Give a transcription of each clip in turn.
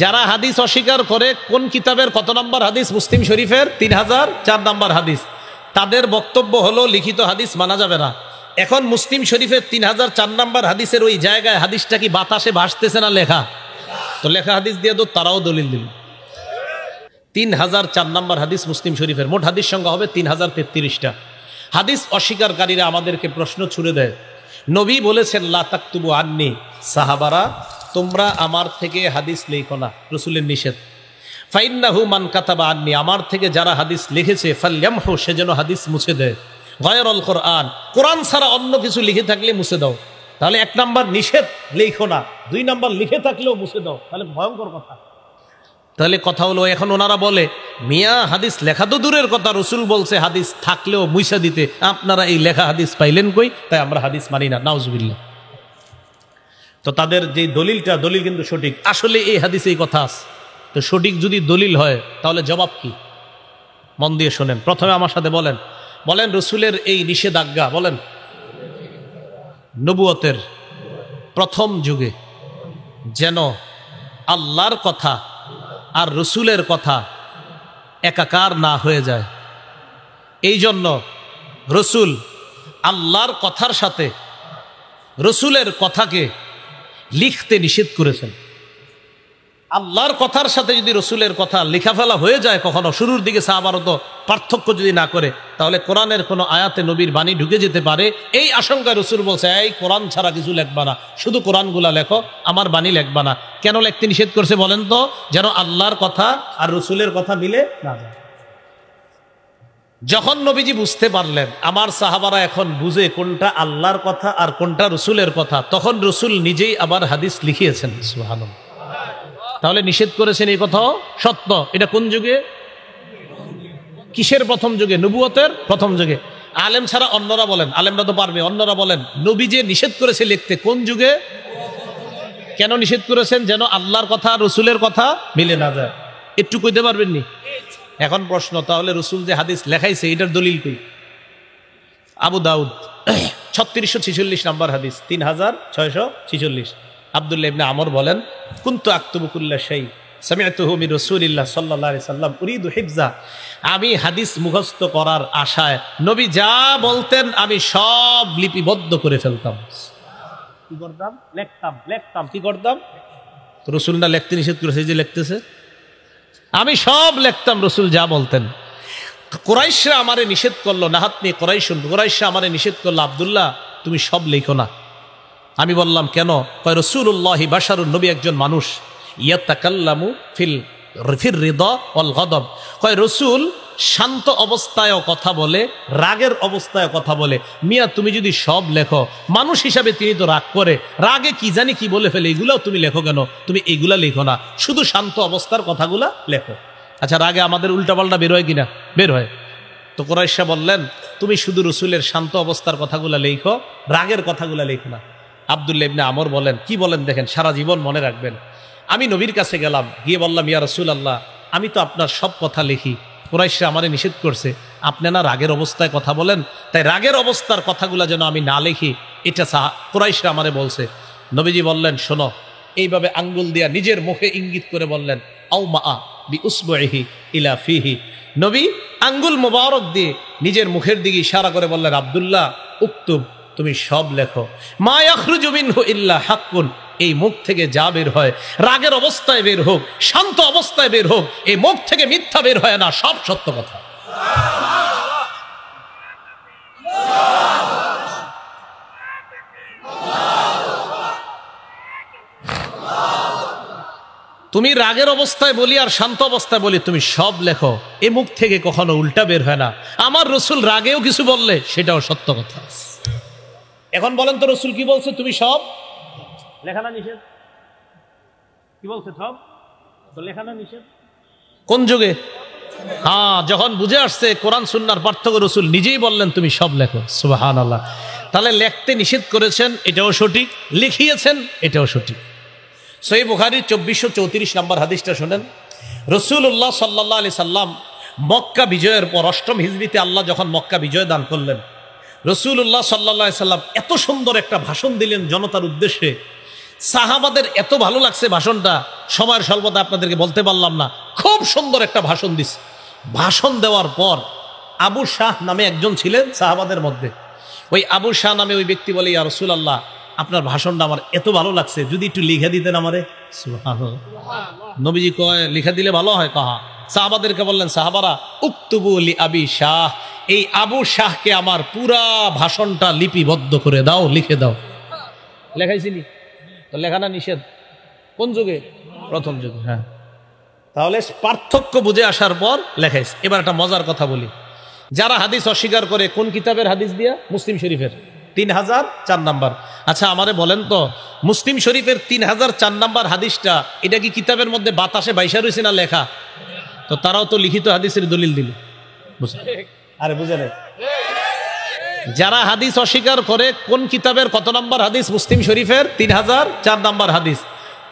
যারা হাদিস অস্বীকার করে, কোন কিতাবের কত নম্বর হাদিস? মুসলিম শরীফের 3004 নম্বর হাদিস। তাদের বক্তব্য হলো লিখিত হাদিস মানা যাবে না। এখন মুসলিম শরীফের 3004 নম্বর হাদিসের ওই জায়গায় হাদিসটা কি বাতাসে ভাসতেছে না লেখা? তো লেখা হাদিস দিয়ে তো তারাও দলিল দিল। 3004 নম্বর হাদিস মুসলিম শরীফের। মোট হাদিস সংখ্যা হবে 3033টা। হাদিস অস্বীকারীরা আমাদেরকে প্রশ্ন ছুড়ে দেয়, নবী বলেছেন লা তাকতুবু আন্নি, সাহাবারা তোমরা আমার থেকে হাদিস লেখো না, রাসূলের নিষেধ। ফাইন্নাহু মান কাতাবা আন্নি, আমার থেকে যারা হাদিস লিখেছে ফালয়ামহু, সে যেন হাদিস মুছে দেয়। গায়রুল কোরআন, কোরআন ছাড়া অন্য কিছু লিখে থাকলে মুছে দাও। তাহলে 1 নাম্বার নিষেধ, লেখো না। 2 নাম্বার লিখে থাকলেও মুছে দাও। তাহলে ভয়ঙ্কর কথা। তাহলে কথা হলো, এখন ওনারা বলে মিয়া হাদিস লেখা তো দূরের কথা, রসুল বলছে হাদিস থাকলেও মুইসা দিতে, আপনারা এই লেখা হাদিস পাইলেন কই? তাই আমরা হাদিস মানি না। নাউজুবিল্লাহ। তো তাদের যে দলিলটা, দলিল কিন্তু সঠিক। আসলে এই হাদিসে এই কথা আছে। তো সঠিক যদি দলিল হয় তাহলে জবাব কি? মন দিয়ে শোনেন। প্রথমে আমার সাথে বলেন, বলেন রসুলের এই নিষেধাজ্ঞা, বলেন নবুয়তের প্রথম যুগে যেন আল্লাহর কথা আর রসুলের কথা একাকার না হয়ে যায়, এই জন্য রসুল আল্লাহর কথার সাথে রসুলের কথাকে লিখতে নিষেধ করেছেন। আল্লাহর কথার সাথে যদি রসুলের কথা লেখা ফেলা হয়ে যায় কখনো, শুরুর দিকে সাহাবারা তো পার্থক্য যদি না করে, তাহলে কোরআনের কোনো আয়াতে নবীর বাণী ঢুকে যেতে পারে। এই আশঙ্কায় রসুল বলছে, এই কোরআন ছাড়া কিছু লেখবা না, শুধু কোরআনগুলা লেখো, আমার বাণী লেখবা না। কেন লিখতে নিষেধ করছে বলেন তো? যেন আল্লাহর কথা আর রসুলের কথা মিলে না যায়। যখন নবীজি বুঝতে পারলেন আমার সাহাবারা এখন বুঝে কোনটা আল্লাহর কথা আর কোনটা রসুলের কথা, তখন রসুল নিজেই আবার হাদিস লিখিয়েছেন। সুবহানাল্লাহ। তাহলে নিষেধ করেছেন এই কথাও সত্য। এটা কোন যুগে? কিসের প্রথম যুগে? নবুয়তের প্রথম যুগে। আলেম ছাড়া অন্যরা বলেন, আলেমরা তো পারবে, অন্যরা বলেন নবী যে নিষেধ করেছে লিখতে, কোন যুগে? কেন নিষেধ করেছেন? যেন আল্লাহর কথা রসুলের কথা মিলে না যায়। একটু কইতে পারবেন নি? এখন প্রশ্ন, তাহলে রসুল যে হাদিস লেখাইছে এটার দলিল কই? আবু দাউদ 3646 নম্বর হাদিস, 3646। আব্দুল্লাহ ইবনে আমর বলেন, কুনতু আকতুবু কুল্লা শাই সামি'তুহু মির রাসূলিল্লাহ সাল্লাল্লাহু আলাইহি সাল্লাম উরিদু হিফজা। আমি হাদিস মুখস্থ করার আশায় নবী যা বলতেন আমি সব লিপিবদ্ধ করে ফেলতাম। কি করতাম? লিখতাম। কি করতাম? রসুল না লিখতে নিষেধ করেছে, যে লিখতেছে, আমি সব লিখতাম রসুল যা বলতেন। কুরাইশরা আমারে নিষেধ করলো, নাহাতনি কুরাইশুন, কুরাইশরা আমারে নিষেধ করলো, আব্দুল্লাহ তুমি সব লেখো না। আমি বললাম কেন? কয় রাসূলুল্লাহি বাশারুন, নবী একজন মানুষ, ইয়াতাকাল্লামু ফির রিদা ওয়াল গদব। কয় রসুল শান্ত অবস্থায়ও কথা বলে, রাগের অবস্থায় কথা বলে। মিয়া তুমি যদি সব লেখো, মানুষ হিসাবে তিনি তো রাগ করে, রাগে কি জানি কি বলে ফেলে, এগুলাও তুমি লেখো কেন? তুমি এগুলা লেখো না, শুধু শান্ত অবস্থার কথাগুলা লেখো। আচ্ছা, রাগে আমাদের উল্টাপাল্টা বের হয় কিনা? বের হয়। তো কুরাইশা বললেন তুমি শুধু রসুলের শান্ত অবস্থার কথাগুলা লেখো, রাগের কথাগুলা লেখো না। আব্দুল্লাহ ইবনে আমর বলেন, কি বলেন দেখেন, সারা জীবন মনে রাখবেন। আমি নবীর কাছে গেলাম, গিয়ে বললাম ইয়া রাসূলুল্লাহ, আমি তো আপনার সব কথা লিখি, কুরাইশরা আমারে নিষেধ করছে, আপনি না রাগের অবস্থায় কথা বলেন, তাই রাগের অবস্থার কথাগুলা যেন আমি না লিখি, এটা কুরাইশরা আমারে বলছে। নবীজি বললেন শোনো, এইভাবে আঙ্গুল দিয়া নিজের মুখে ইঙ্গিত করে বললেন আও মা বি উসবুহি ইলা ফিহি। নবী আঙ্গুল মোবারক দিয়ে নিজের মুখের দিকে ইশারা করে বললেন আব্দুল্লাহ উক্তুব, তুমি সব লেখো। মা ইয়াখরুজু মিনহু ইল্লা হাক্কুন, এই মুখ থেকে যা বের হয়, রাগের অবস্থায় বের হোক, শান্ত অবস্থায় বের হোক, এই মুখ থেকে মিথ্যা বের হয় না, সব সত্য কথা। তুমি রাগের অবস্থায় বলি আর শান্ত অবস্থায় বলি, তুমি সব লেখো, এ মুখ থেকে কখনো উল্টা বের হয় না। আমার রসুল রাগেও কিছু বললে সেটাও সত্য কথা। এখন বলেন তো রসুল কি বলছে? তুমি সব লেখা না নিষেধ? কি বলছে? সব তো লেখা না নিষেধ? কোন যুগে? হ্যাঁ, যখন বুঝে আসছে কোরআন সুন্নাহর পার্থক্য, রসুল নিজেই বললেন তুমি সব লেখো। সুবহানাল্লাহ। তাহলে লিখতে নিষেধ করেছেন, এটাও সঠিক, লিখিয়েছেন, এটাও সঠিক। সহিহ বুখারী 2434 নম্বর হাদিসটা শুনেন। রাসূলুল্লাহ সাল্লাল্লাহু আলাইহি সাল্লাম মক্কা বিজয়ের পর 8ম হিজরিতে আল্লাহ যখন মক্কা বিজয় দান করলেন, রাসূলুল্লাহ সাল্লাল্লাহু আলাইহি সাল্লাম এত সুন্দর একটা ভাষণ দিলেন জনতার উদ্দেশ্যে, সাহাবাদের এত ভালো লাগছে ভাষণটা, সময়ের স্বল্পতা আপনাদেরকে বলতে পারলাম না। খুব সুন্দর একটা ভাষণ দিছে। ভাষণ দেওয়ার পর আবু শাহ নামে একজন ছিলেন সাহাবাদের মধ্যে। ওই আবু শাহ নামে ওই ব্যক্তি বলে, ইয়া রাসূলুল্লাহ, আপনার ভাষণটা আমার এত ভালো লাগছে, যদি একটু লিখে দিতেন আমারে। সুবহানাল্লাহ। নবীজি কয়, লিখে দিলে ভালো হয়। কাহা সাহাবাদেরকে বললেন, সাহাবারা উক্তুবু লি আবি শাহ, এই আবু শাহকে আমার পুরা ভাষণটা লিপিবদ্ধ করে দাও, লিখে দাও। লেখাইছিলি তো? লেখাটা নিষেধ কোন যুগে? প্রথম যুগে। হ্যাঁ, তাহলে পার্থক্য বুঝে আসার পর লেখাইছে। এবার একটা মজার কথা বলি, যারা হাদিস অস্বীকার করে কোন কিতাবের হাদিস দিয়া? মুসলিম শরীফের 3004 নাম্বার। আচ্ছা আমারে বলেন তো, মুসলিম শরীফের 3004 নাম্বার হাদিসটা এটা কি কিতাবের মধ্যে বাতাসে বাইসা রয়েছে না লেখা? তো তারাও তো লিখিত হাদিসের দলিল দিল। আরে বুঝে নাই? যারা হাদিস অস্বীকার করে কোন কিতাবের কত নাম্বার হাদিস? মুসলিম শরীফের 3004 নাম্বার হাদিস।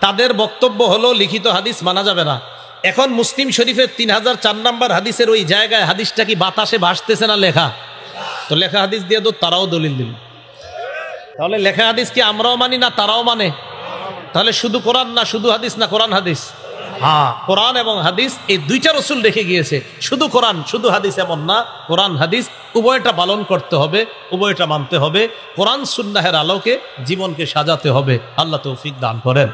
তাদের বক্তব্য হলো লিখিত হাদিস মানা যাবে না। এখন মুসলিম শরীফের 3004 নাম্বার হাদিসের ওই জায়গায় হাদিসটা কি বাতাসে ভাসতেছে না লেখা? তো লেখা হাদিস দিয়ে তো তারাও দলিল দিল। তাহলে লেখা হাদিস কি আমরাও মানি না তারাও মানে? তাহলে শুধু কোরআন না শুধু হাদিস, না কোরআন হাদিস? হ্যাঁ, কোরআন এবং হাদিস এই দুইটা রসুল রেখে গিয়েছে। শুধু কোরআন শুধু হাদিস এমন না, কোরআন হাদিস উভয়টা পালন করতে হবে, উভয়টা মানতে হবে। কোরআন সুন্নাহের আলোকে জীবনকে সাজাতে হবে। আল্লাহ তৌফিক দান করেন।